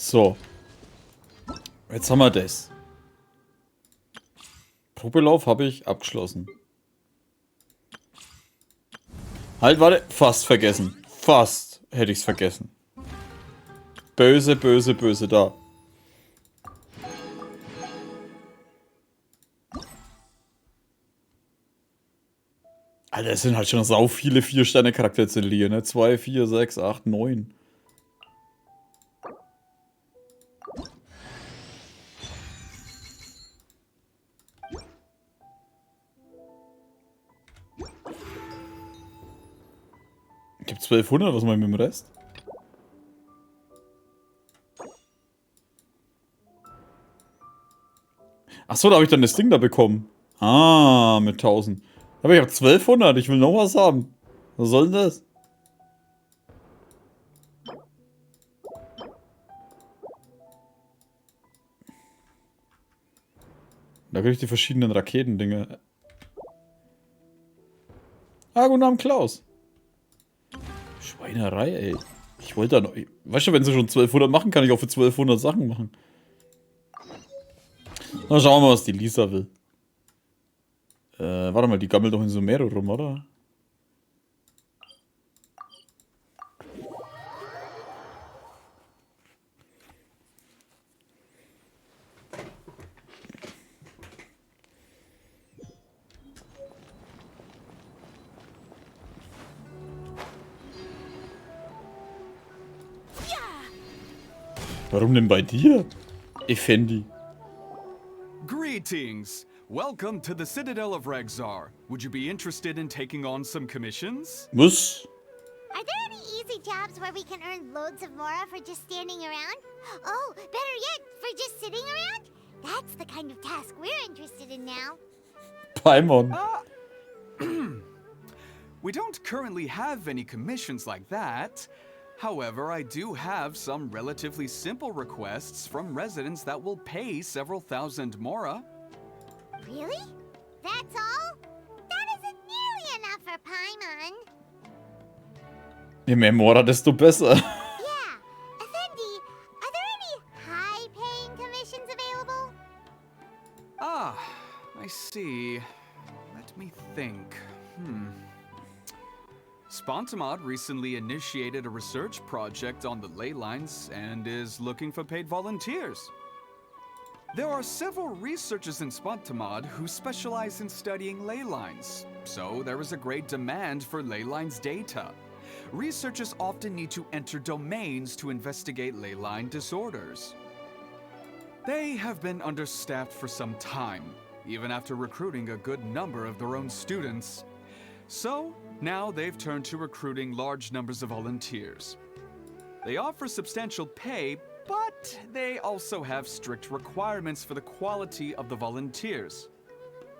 So. Jetzt haben wir das. Probelauf habe ich abgeschlossen. Halt, warte. Fast vergessen. Fast hätte ich es vergessen. Böse, böse, böse, da. Alter, es sind halt schon sau viele 4-Sterne-Charakterzettel, ne? 2, 4, 6, 8, 9. Ich hab 1200, was machen wir mit dem Rest? Achso, da habe ich dann das Ding da bekommen. Ah, mit 1000. Aber ich habe 1200, ich will noch was haben. Was soll denn das? Da krieg ich die verschiedenen Raketendinger. Ah, guten Abend, Klaus. Schweinerei, ey. Ich wollte da noch... Weißt du, wenn sie schon 1200 machen, kann ich auch für 1200 Sachen machen. Na, schauen wir mal, was die Lisa will. Warte mal, die gammelt doch in Sumeru rum, oder? Warum denn bei dir? Effendi. Greetings! Welcome to the Citadel of Regzar. Would you be interested in taking on some commissions? Was? Are there any easy jobs where we can earn loads of mora for just standing around? Oh, better yet, for just sitting around? That's the kind of task we're interested in now. Paimon. We don't currently have any commissions like that. However, I do have some relatively simple requests from residents that will pay several thousand mora. Really? That's all? That isn't nearly enough for Paimon. Je mehr Mora, desto besser. Yeah. Effendi, are there any high-paying commissions available? Ah, I see. Let me think. Spontamod recently initiated a research project on the ley lines and is looking for paid volunteers. There are several researchers in Spontamod who specialize in studying ley lines, so there is a great demand for ley lines data. Researchers often need to enter domains to investigate ley line disorders. They have been understaffed for some time, even after recruiting a good number of their own students. So, now they've turned to recruiting large numbers of volunteers. They offer substantial pay, but they also have strict requirements for the quality of the volunteers.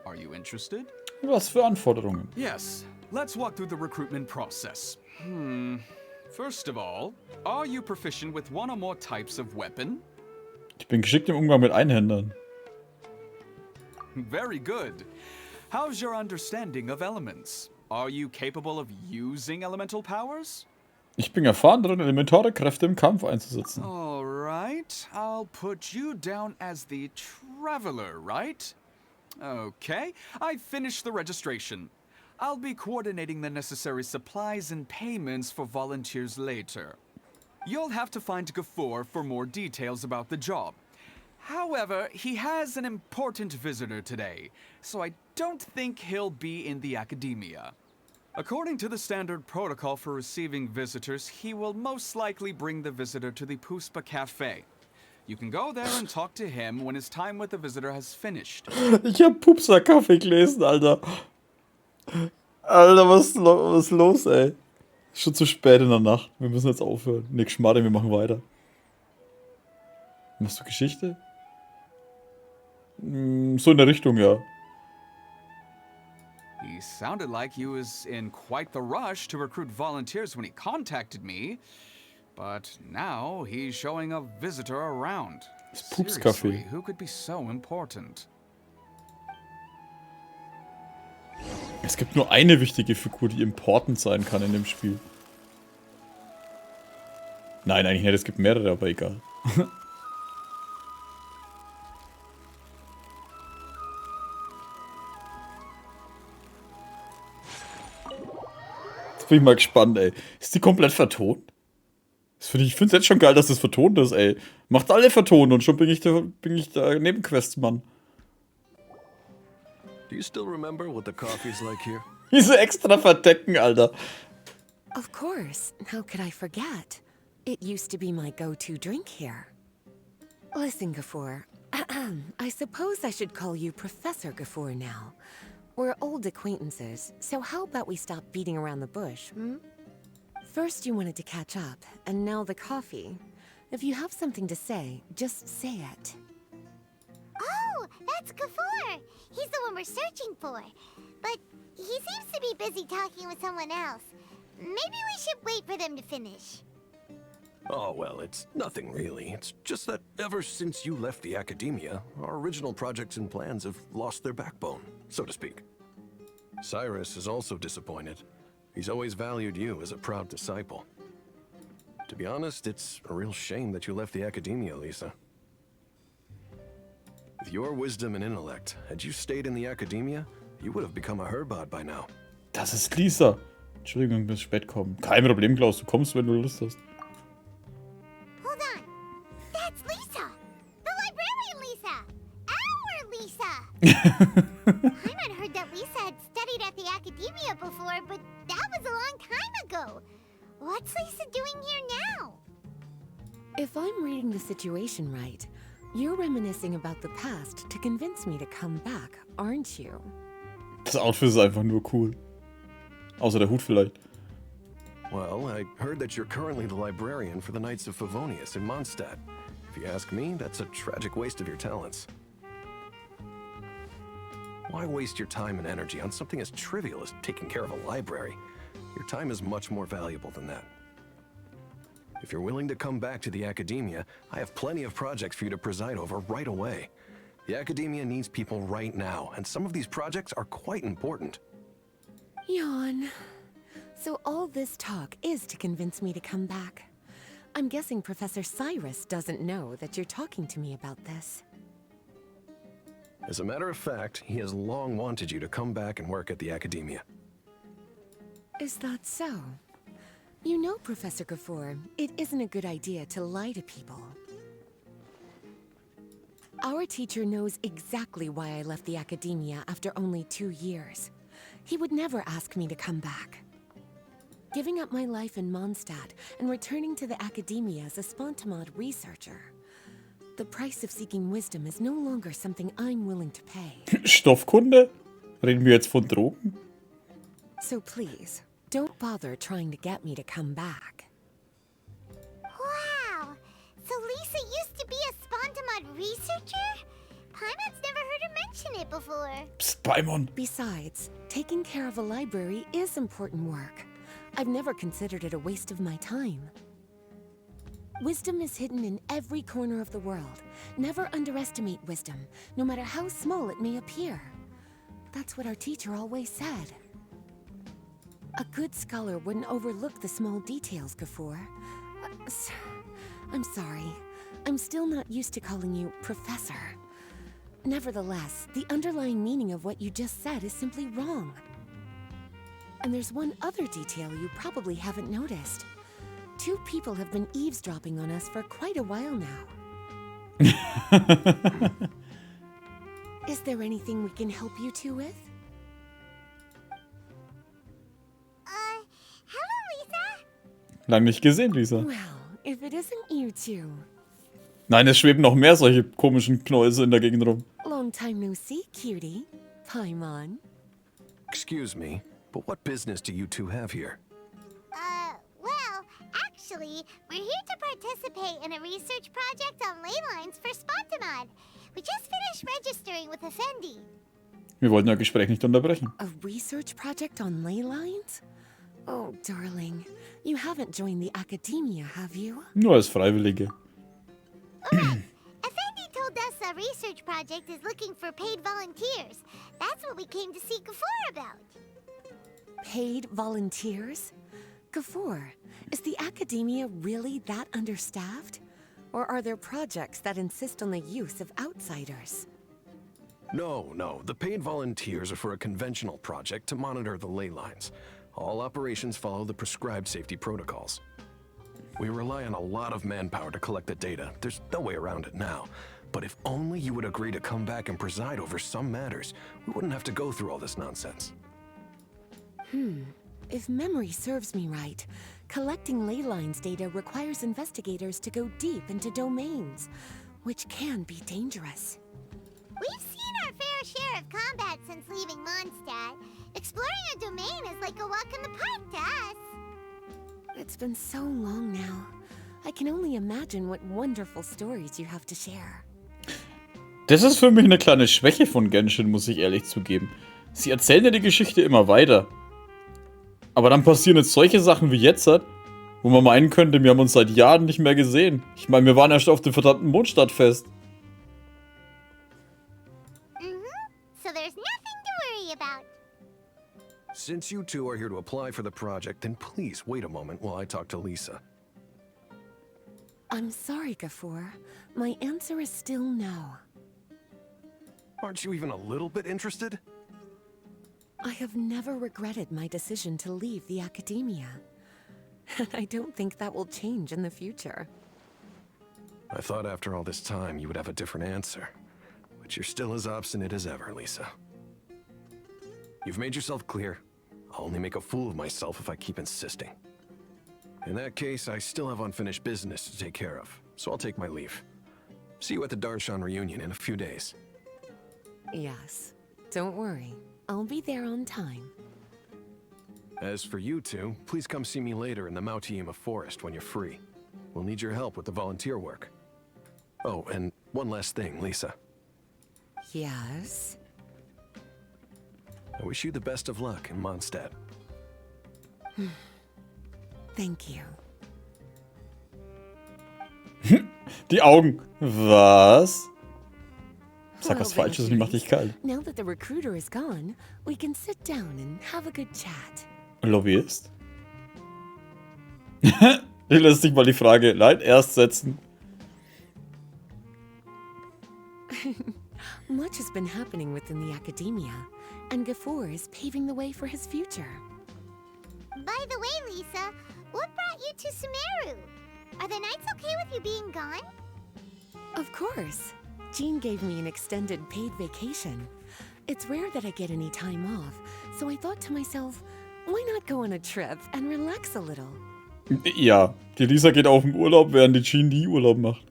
Are you interested? Was für Anforderungen? Yes, let's walk through the recruitment process. First of all, are you proficient with one or more types of weapon? Ich bin geschickt im Umgang mit Einhändern. Very good. How's your understanding of elements? Are you capable of using elemental powers? Ich bin erfahren darin, elementare Kräfte im Kampf einzusetzen. All right, I'll put you down as the traveler, right? Okay, I've finished the registration. I'll be coordinating the necessary supplies and payments for volunteers later. You'll have to find Gafoor for more details about the job. However, he has an important visitor today, so I don't think he'll be in the academia. According to the standard protocol for receiving visitors, he will most likely bring the visitor to the Puspa Cafe. You can go there and talk to him when his time with the visitor has finished. Ich hab Pupser-Kaffee gelesen, Alter. Alter, was ist los, ey? Ist schon zu spät in der Nacht. Wir müssen jetzt aufhören. Nix Schmarrn, wir machen weiter. Machst du Geschichte? So in der Richtung, ja. He sounded like he was in quite the rush to recruit volunteers when he contacted me, but now he's showing a visitor around. Das Pupskaffee. Seriously, who could be so important? Es gibt nur eine wichtige Figur, die important sein kann in dem Spiel. Nein, eigentlich nicht, es gibt mehrere, aber egal. Jetzt bin ich mal gespannt, ey. Ist die komplett vertont? Ich finde es jetzt schon geil, dass das vertont ist, ey. Macht alle vertont und schon bin ich der Nebenquestmann. Do you still remember what the coffee's like here? Diese extra verdecken, Alter. Of course. How could I forget? It used to be my go-to drink here. Listen, Gafoor. I suppose I should call you Professor Gafoor now. We're old acquaintances, so how about we stop beating around the bush, hmm? First you wanted to catch up, and now the coffee. If you have something to say, just say it. Oh, that's Gafoor. He's the one we're searching for. But he seems to be busy talking with someone else. Maybe we should wait for them to finish. Oh, well, it's nothing really. It's just that ever since you left the academia, our original projects and plans have lost their backbone, so to speak. Cyrus is also disappointed. He's always valued you as a proud disciple. To be honest, it's a real shame that you left the academia, Lisa. With your wisdom and intellect, had you stayed in the academia, you would have become a Herbad by now. Das ist Lisa. Entschuldigung, bis spät kommen. Kein Problem, Klaus. Du kommst, wenn du Lust hast. Hold on. That's Lisa. The librarian Lisa. Our Lisa. Paimon heard that Lisa had studied at the academia before, but that was a long time ago. What's Lisa doing here now? If I'm reading the situation right, you're reminiscing about the past to convince me to come back, aren't you? Das Outfit ist einfach nur cool. Außer der Hut vielleicht. Well, I heard that you're currently the librarian for the Knights of Favonius in Mondstadt. If you ask me, that's a tragic waste of your talents. Why waste your time and energy on something as trivial as taking care of a library? Your time is much more valuable than that. If you're willing to come back to the academia, I have plenty of projects for you to preside over right away. The academia needs people right now, and some of these projects are quite important. Yawn. So all this talk is to convince me to come back. I'm guessing Professor Cyrus doesn't know that you're talking to me about this. As a matter of fact, he has long wanted you to come back and work at the academia. Is that so? You know, Professor Gafoor, it isn't a good idea to lie to people. Our teacher knows exactly why I left the academia after only 2 years. He would never ask me to come back. Giving up my life in Mondstadt and returning to the academia as a Spontamod researcher. The price of seeking wisdom is no longer something I'm willing to pay. Stoffkunde? Reden wir jetzt von Drogen? So please, don't bother trying to get me to come back. Wow. So Lisa used to be a Spontamod researcher? Paimon's never heard her mention it before. Psst, Paimon. Besides, taking care of a library is important work. I've never considered it a waste of my time. Wisdom is hidden in every corner of the world. Never underestimate wisdom, no matter how small it may appear. That's what our teacher always said. A good scholar wouldn't overlook the small details, Gafoor. I'm sorry. I'm still not used to calling you Professor. Nevertheless, the underlying meaning of what you just said is simply wrong. And there's one other detail you probably haven't noticed. 2 people have been eavesdropping on us for quite a while now. Is there anything we can help you two with? Hello, Lisa. Lang nicht gesehen, Lisa. Well, if it isn't you two. Nein, es schweben noch mehr solche komischen Knäuse in der Gegend rum. Long time no see, cutie. Paimon. Excuse me, but what business do you two have here? Well, actually, we're here to participate in a research project on ley lines for Spontamod. We just finished registering with Effendi. Wir wollten das Gespräch nicht unterbrechen. A research project on ley lines? Oh, darling. You haven't joined the academia, have you? Nur als Freiwillige. Effendi told us a research project is looking for paid volunteers. That's what we came to see Gafoor about. Paid volunteers? Gafoor, is the academia really that understaffed? Or are there projects that insist on the use of outsiders? No. The paid volunteers are for a conventional project to monitor the ley lines. All operations follow the prescribed safety protocols. We rely on a lot of manpower to collect the data. There's no way around it now. But if only you would agree to come back and preside over some matters, we wouldn't have to go through all this nonsense. If memory serves me right, collecting ley lines data requires investigators to go deep into domains, which can be dangerous. We've seen our fair share of combat since leaving Mondstadt. Exploring a domain is like a walk in the park to us. It's been so long now. I can only imagine what wonderful stories you have to share. Das ist für mich eine kleine Schwäche von Genshin, muss ich ehrlich zugeben. Sie erzählen ja die Geschichte immer weiter. Aber dann passieren jetzt solche Sachen wie jetzt, wo man meinen könnte, wir haben uns seit Jahren nicht mehr gesehen. Ich meine, wir waren erst auf dem verdammten Mondstadtfest. So there's nothing to worry about. Since you two are here to apply for the project, then please wait a moment while I talk to Lisa. I'm sorry, Gafoor. My answer is still no. Aren't you even a little bit interested? I have never regretted my decision to leave the academia. And I don't think that will change in the future. I thought after all this time you would have a different answer. But you're still as obstinate as ever, Lisa. You've made yourself clear. I'll only make a fool of myself if I keep insisting. In that case, I still have unfinished business to take care of, so I'll take my leave. See you at the Darshan reunion in a few days. Yes. Don't worry. I'll be there on time. As for you two, please come see me later in the Mautiima forest when you're free. We'll need your help with the volunteer work. Oh, and one last thing, Lisa. Yes? I wish you the best of luck in Mondstadt. Thank you. Die Augen. Was? Sag Well was Falsches und then, ich mach dich kalt. Now that the recruiter is gone, we can sit down and have a good chat. Lobbyist? Ich lasse dich mal die Frage Nein, erst setzen. Much has been happening within the academia, and Gafoor is paving the way for his future. By the way, Lisa, what brought you to Sumeru? Are the Knights okay with you being gone? Of course. Jean gave me an extended paid vacation. It's rare that I get any time off, so I thought to myself, why not go on a trip and relax a little? Ja, die Lisa geht auf den Urlaub, während die Jean die Urlaub macht.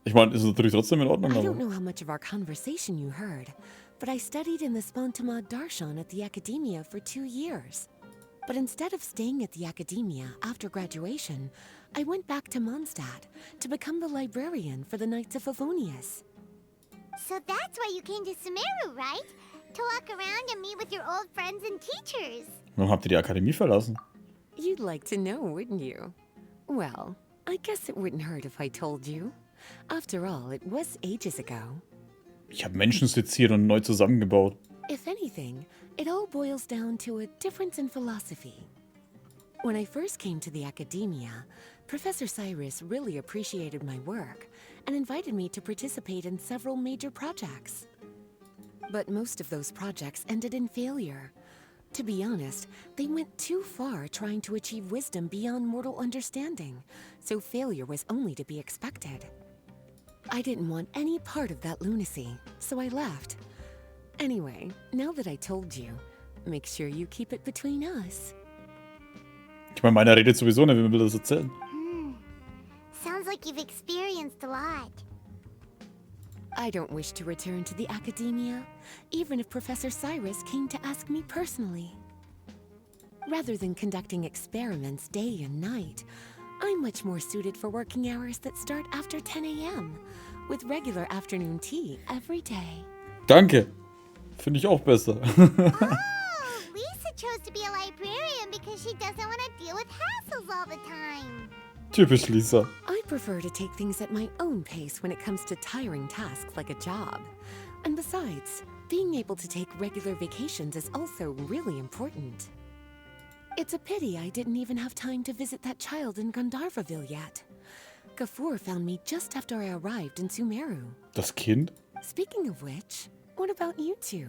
Ich meine, ist natürlich trotzdem in Ordnung, I don't aber... know how much of our conversation you heard, but I studied in the Spontamad Darshan at the academia for 2 years. But instead of staying at the academia after graduation, I went back to Mondstadt to become the librarian for the Knights of Favonius. So that's why you came to Sumeru, right? To walk around and meet with your old friends and teachers. Warum habt ihr die Akademie verlassen? You'd like to know, wouldn't you? Well, I guess it wouldn't hurt if I told you. After all, it was ages ago. Ich habe Menschen seziert und neu zusammengebaut. If anything, it all boils down to a difference in philosophy. When I first came to the academia, Professor Cyrus really appreciated my work and invited me to participate in several major projects. But most of those projects ended in failure. To be honest, they went too far trying to achieve wisdom beyond mortal understanding, so failure was only to be expected. I didn't want any part of that lunacy, so I left. Anyway, now that I told you, make sure you keep it between us. Ich meine, meiner redet sowieso nicht, wie will das erzählen? Sounds like you've experienced a lot. I don't wish to return to the academia, even if Professor Cyrus came to ask me personally. Rather than conducting experiments day and night, I'm much more suited for working hours that start after 10 a.m., with regular afternoon tea every day. Danke. Finde ich auch besser. Oh, Lisa chose to be a librarian because she doesn't want to deal with hassles all the time. Typisch Lisa. I prefer to take things at my own pace when it comes to tiring tasks like a job. And besides, being able to take regular vacations is also really important. It's a pity I didn't even have time to visit that child in Gandharvaville yet. Gafur found me just after I arrived in Sumeru. Das Kind? Speaking of which, what about you two?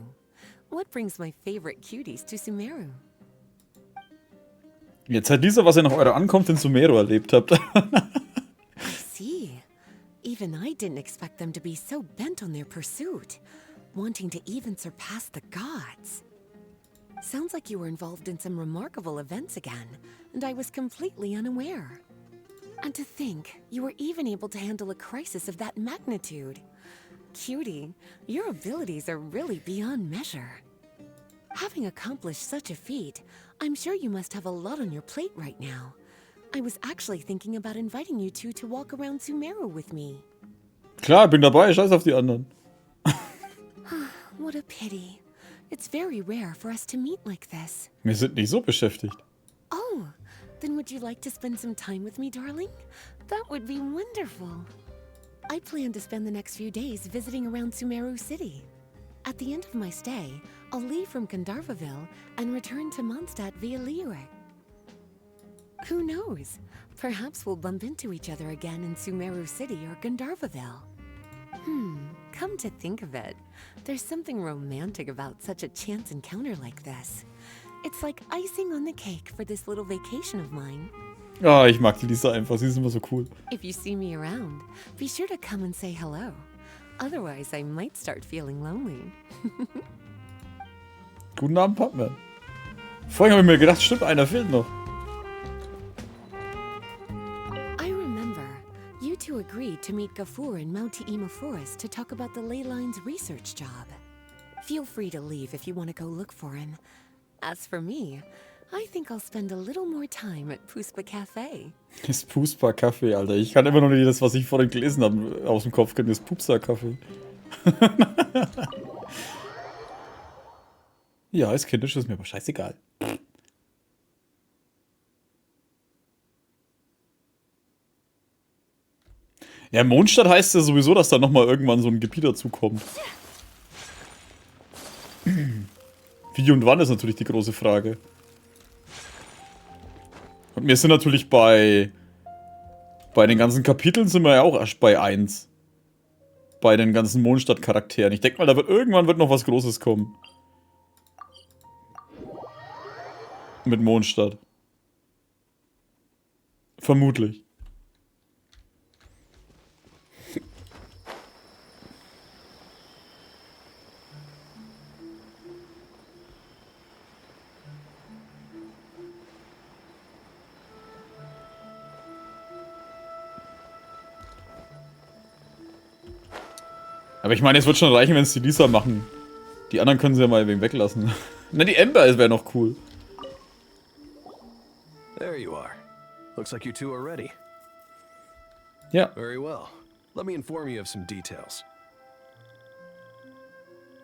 What brings my favorite cuties to Sumeru? Jetzt hat Lisa, was ihr nach eurer Ankunft in Sumeru erlebt habt. I see. Even I didn't expect them to be so bent on their pursuit, wanting to even surpass the gods. Sounds like you were involved in some remarkable events again, and I was completely unaware. And to think, you were even able to handle a crisis of that magnitude. Cutie, your abilities are really beyond measure. Having accomplished such a feat, I'm sure you must have a lot on your plate right now. I was actually thinking about inviting you two to walk around Sumeru with me. Klar, bin dabei, scheiß auf die anderen. What a pity. It's very rare for us to meet like this. Wir sind nicht so beschäftigt. Oh, then would you like to spend some time with me, darling? That would be wonderful. I plan to spend the next few days visiting around Sumeru City. At the end of my stay, I'll leave from Gandharvaville and return to Mondstadt via Liyue. Who knows? Perhaps we'll bump into each other again in Sumeru City or Gandharvaville. Come to think of it, there's something romantic about such a chance encounter like this. It's like icing on the cake for this little vacation of mine. Ah, ich mag die Lisa einfach, sie ist immer so cool. If you see me around, be sure to come and say hello. Otherwise, I might start feeling lonely. Guten Abend, Pappman. Vorhin habe ich mir gedacht, stimmt, einer fehlt noch. I remember, you two agreed to meet Gafur in Mount Te'ima Forest to talk about the ley lines research job. Feel free to leave if you want to go look for him. As for me, I think I'll spend a little more time at Puspa Cafe. Das Puspa-Kaffee, Alter. Ich kann immer noch nicht das, was ich vorhin gelesen habe, aus dem Kopf kennen. Das Pupsa-Kaffee. Ja, ist kindisch, ist mir aber scheißegal. Ja, Mondstadt heißt ja sowieso, dass da nochmal irgendwann so ein Gebiet dazukommt. Wie und wann ist natürlich die große Frage. Und wir sind natürlich bei den ganzen Kapiteln sind wir ja auch erst bei 1. Bei den ganzen Mondstadt-Charakteren. Ich denke mal, da wird irgendwann noch was Großes kommen. Mit Mondstadt. Vermutlich. Aber ich meine, es wird schon reichen, wenn es die Lisa machen. Die anderen können sie ja mal wegen weglassen. Na, die Ember wäre noch cool. There you are. Looks like you two are ready. Ja. Very well. Let me inform you of some details.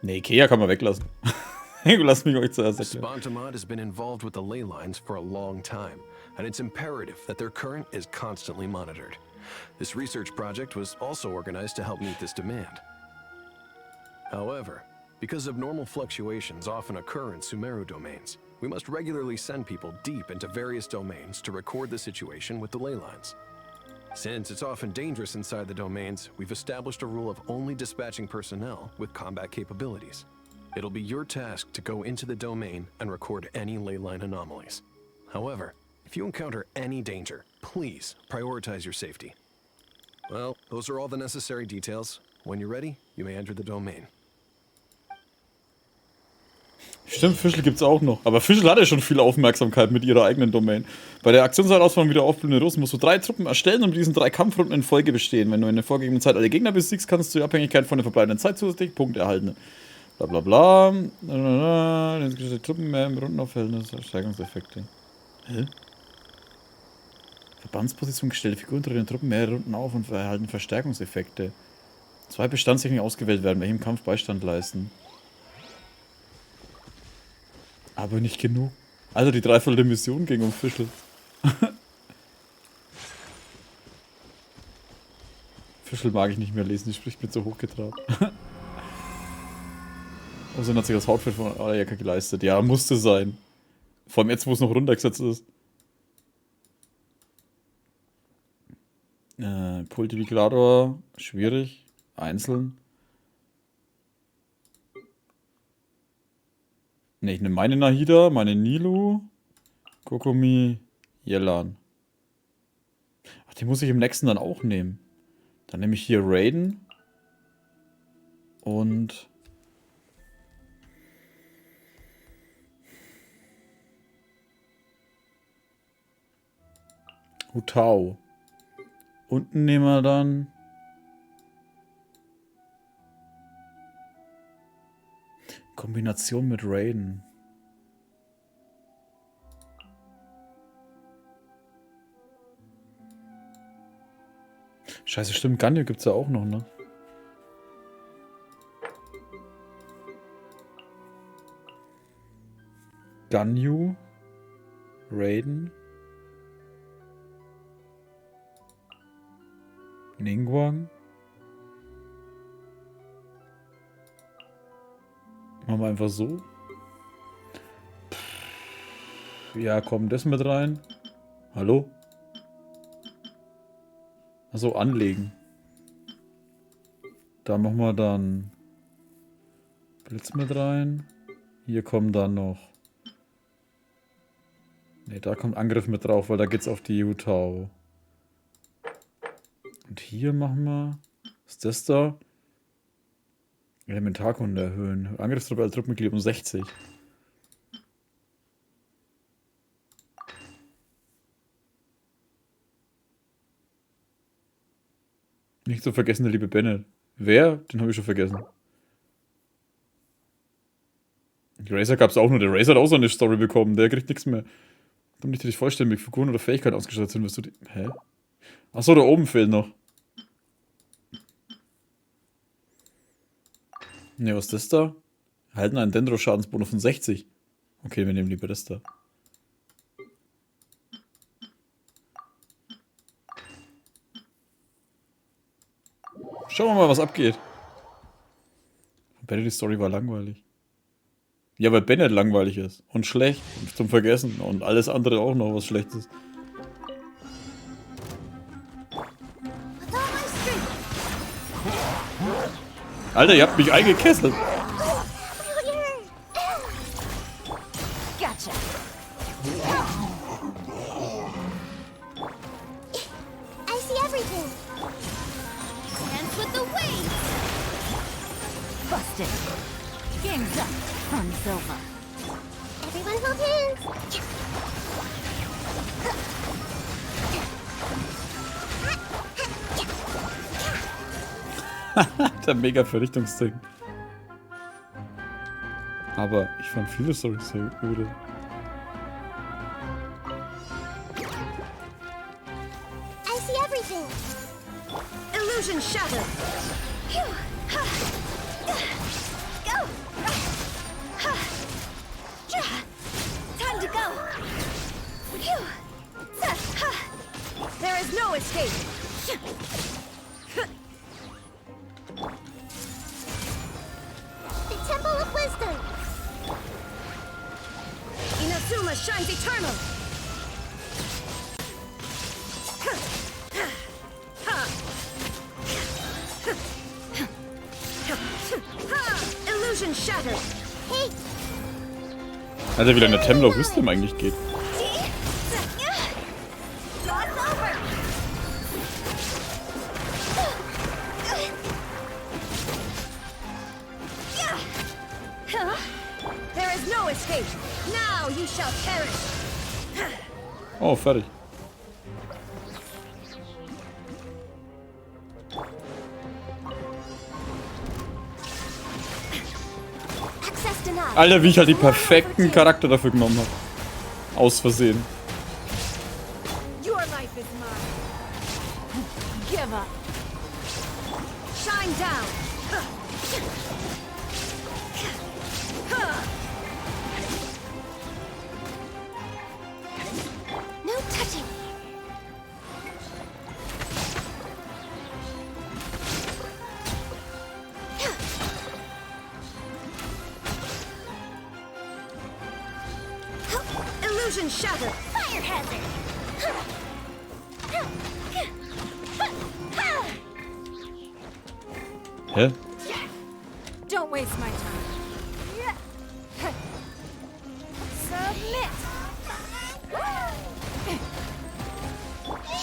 Nee, Ikea kann man weglassen. Lasst mich euch zuerst erklären. Spontamod has been involved with the ley lines for a long time, and it's imperative that their current is constantly monitored. This research project was also organized to help meet this demand. However, because abnormal fluctuations often occur in Sumeru domains, we must regularly send people deep into various domains to record the situation with the ley lines. Since it's often dangerous inside the domains, we've established a rule of only dispatching personnel with combat capabilities. It'll be your task to go into the domain and record any ley line anomalies. However, if you encounter any danger, please prioritize your safety. Well, those are all the necessary details. When you're ready, you may enter the domain. Stimmt, Fischl gibt's auch noch. Aber Fischl hat ja schon viel Aufmerksamkeit mit ihrer eigenen Domain. Bei der Aktionsherausforderung wieder aufblühende Russen musst du 3 Truppen erstellen und mit diesen 3 Kampfrunden in Folge bestehen. Wenn du in der vorgegebenen Zeit alle Gegner besiegst, kannst du die Abhängigkeit von der verbleibenden Zeit zusätzlich Punkte erhalten. Blablabla. Truppen mehr im Rundenaufhellen, Steigerungseffekte. Hä? Verbandsposition gestellte Figuren treten in Truppen mehrere Runden auf und erhalten Verstärkungseffekte. 2 Bestandstechniken ausgewählt werden, welche im Kampf Beistand leisten. Aber nicht genug. Also die dreiviertel Mission ging um Fischl. Fischl mag ich nicht mehr lesen, die spricht mir zu hochgetrabt. Außerdem hat sich das Hautfett von Ayaka geleistet. Ja, musste sein. Vor allem jetzt, wo es noch runtergesetzt ist. Multiplikator, schwierig. Einzeln. Ne, ich nehme meine Nahida, meine Nilu, Kokomi, Yelan. Ach, die muss ich im nächsten dann auch nehmen. Dann nehme ich hier Raiden. Und... Hutao. Unten nehmen wir dann... Kombination mit Raiden. Scheiße, stimmt, Ganyu gibt's ja auch noch, ne? Ganyu, Raiden, Ningguang. Machen wir einfach so. Ja, komm, das mit rein. Hallo? Achso, anlegen. Da machen wir dann Blitz mit rein. Hier kommen dann noch... Ne, da kommt Angriff mit drauf, weil da geht's auf die Yutao. Und hier machen wir... Was ist das da? Elementarkunde erhöhen. Angriffstruppe als Truppenmitglied um 60. Nicht zu vergessen, der liebe Bennett. Wer? Den habe ich schon vergessen. Die Razer gab es auch nur. Der Razer hat auch so eine Story bekommen. Der kriegt nichts mehr. Kann nicht dir vorstellen, wie Figuren oder Fähigkeiten ausgestattet sind, wirst du die... Hä? Achso, da oben fehlt noch. Ne, was ist das da? Erhalten einen Dendro-Schadensbonus von 60. Okay, wir nehmen lieber das da. Schauen wir mal, was abgeht. Bennett, die Story war langweilig. Ja, weil Bennett langweilig ist. Und schlecht. Und zum Vergessen. Und alles andere auch noch, was schlecht ist. Alter, ihr habt mich eingekesselt. Gotcha. I see everything. Dance with the waves. Busted. Game's up. Fun's over. Everyone hold hands. Der Mega-Verrichtungsding. Aber ich fand viele Storys sehr öde. I see everything. Illusion shattered. Go. Time to go. There is no escape. The Temple of Wisdom. Inazuma shines eternal. Illusion shattered. Hey. Alter, wie lange der Temple of Wisdom eigentlich geht. Draw's over. There is no escape. Now you shall perish. Oh, fertig. Access denied. Alter, wie ich halt die perfekten Charakter dafür genommen habe. Aus Versehen. Your life is mine. Give up. Shine down. No touching. Illusion shattered. Fire hazard. Hä? Don't waste my time. Submit.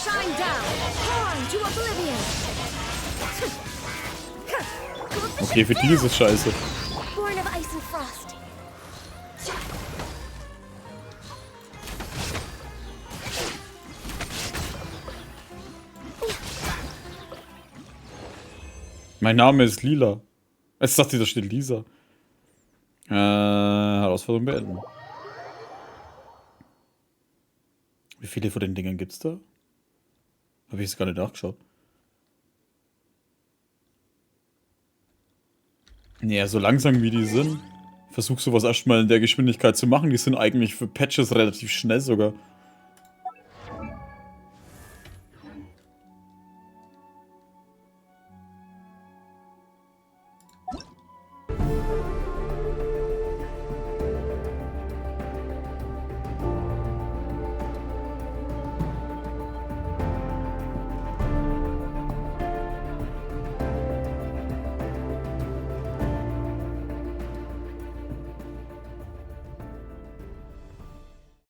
Shine down. Torn to oblivion. Okay, für die ist es scheiße. Born of ice and frost. Mein Name ist Lila. Es sagt sie, da steht Lisa. Herausforderung beenden. Wie viele von den Dingern gibt's da? Habe ich jetzt gar nicht nachgeschaut. Naja, so langsam wie die sind. Versuch sowas erstmal in der Geschwindigkeit zu machen. Die sind eigentlich für Patches relativ schnell sogar.